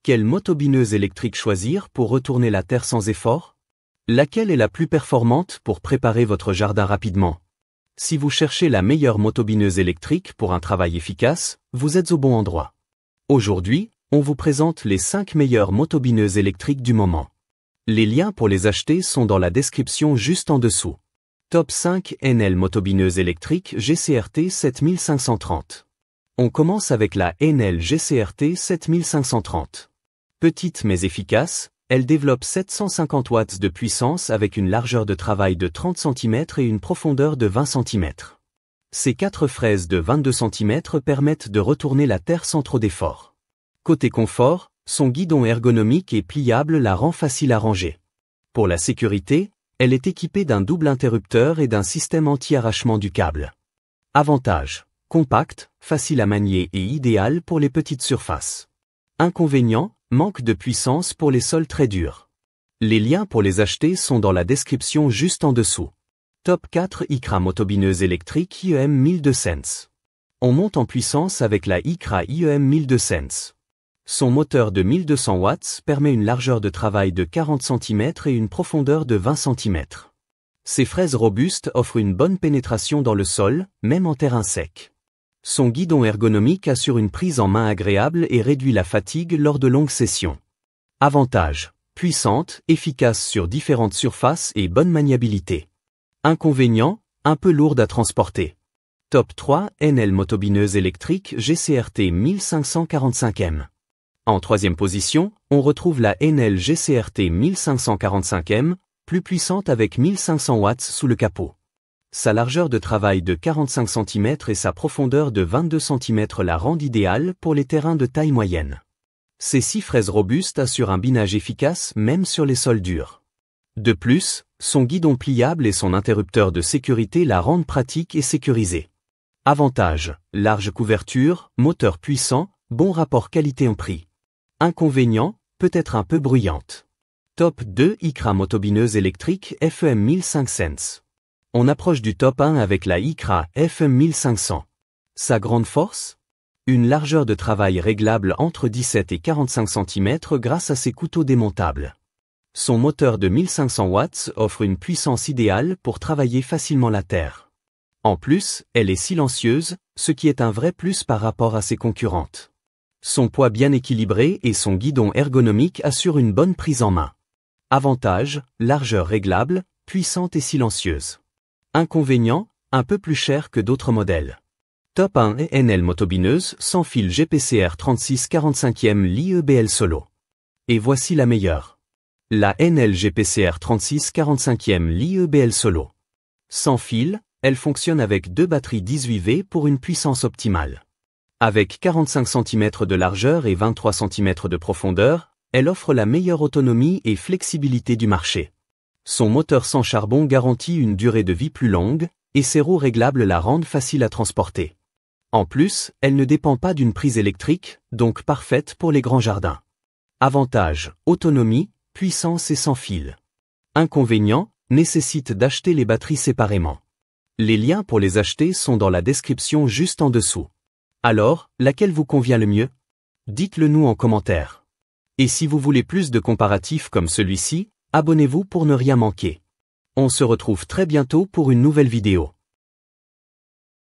Quelle motobineuse électrique choisir pour retourner la terre sans effort? Laquelle est la plus performante pour préparer votre jardin rapidement? Si vous cherchez la meilleure motobineuse électrique pour un travail efficace, vous êtes au bon endroit. Aujourd'hui, on vous présente les 5 meilleures motobineuses électriques du moment. Les liens pour les acheter sont dans la description juste en dessous. Top 5 Enel motobineuse électrique GCRT 7530. On commence avec la Enel GCRT 7530. Petite mais efficace, elle développe 750 watts de puissance avec une largeur de travail de 30 cm et une profondeur de 20 cm. Ces 4 fraises de 22 cm permettent de retourner la terre sans trop d'effort. Côté confort, son guidon ergonomique et pliable la rend facile à ranger. Pour la sécurité, elle est équipée d'un double interrupteur et d'un système anti-arrachement du câble. Avantages: compact, facile à manier et idéal pour les petites surfaces. Inconvénients: manque de puissance pour les sols très durs. Les liens pour les acheter sont dans la description juste en dessous. Top 4 ICRA motobineuse électrique IEM 1200. On monte en puissance avec la ICRA IEM 1200. Son moteur de 1200 watts permet une largeur de travail de 40 cm et une profondeur de 20 cm. Ces fraises robustes offrent une bonne pénétration dans le sol, même en terrain sec. Son guidon ergonomique assure une prise en main agréable et réduit la fatigue lors de longues sessions. Avantages: puissante, efficace sur différentes surfaces et bonne maniabilité. Inconvénients: un peu lourde à transporter. Top 3 Enel motobineuse électrique GCRT 1545M. En troisième position, on retrouve la Enel GCRT 1545M, plus puissante avec 1500 watts sous le capot. Sa largeur de travail de 45 cm et sa profondeur de 22 cm la rendent idéale pour les terrains de taille moyenne. Ces 6 fraises robustes assurent un binage efficace même sur les sols durs. De plus, son guidon pliable et son interrupteur de sécurité la rendent pratique et sécurisée. Avantages: large couverture, moteur puissant, bon rapport qualité-prix. Inconvénients: peut-être un peu bruyante. Top 2 ICRA motobineuse électrique FEM 1500. On approche du top 1 avec la ICRA FEM 1500. Sa grande force? Une largeur de travail réglable entre 17 et 45 cm grâce à ses couteaux démontables. Son moteur de 1500 watts offre une puissance idéale pour travailler facilement la terre. En plus, elle est silencieuse, ce qui est un vrai plus par rapport à ses concurrentes. Son poids bien équilibré et son guidon ergonomique assurent une bonne prise en main. Avantages: largeur réglable, puissante et silencieuse. Inconvénients: un peu plus cher que d'autres modèles. Top 1 Enel motobineuse sans fil GPCR 3645e l'IEBL Solo. Et voici la meilleure. La Enel GPCR 3645e l'IEBL Solo. Sans fil, elle fonctionne avec 2 batteries 18V pour une puissance optimale. Avec 45 cm de largeur et 23 cm de profondeur, elle offre la meilleure autonomie et flexibilité du marché. Son moteur sans charbon garantit une durée de vie plus longue, et ses roues réglables la rendent facile à transporter. En plus, elle ne dépend pas d'une prise électrique, donc parfaite pour les grands jardins. Avantages: autonomie, puissance et sans fil. Inconvénients: nécessite d'acheter les batteries séparément. Les liens pour les acheter sont dans la description juste en dessous. Alors, laquelle vous convient le mieux? Dites-le nous en commentaire. Et si vous voulez plus de comparatifs comme celui-ci, abonnez-vous pour ne rien manquer. On se retrouve très bientôt pour une nouvelle vidéo.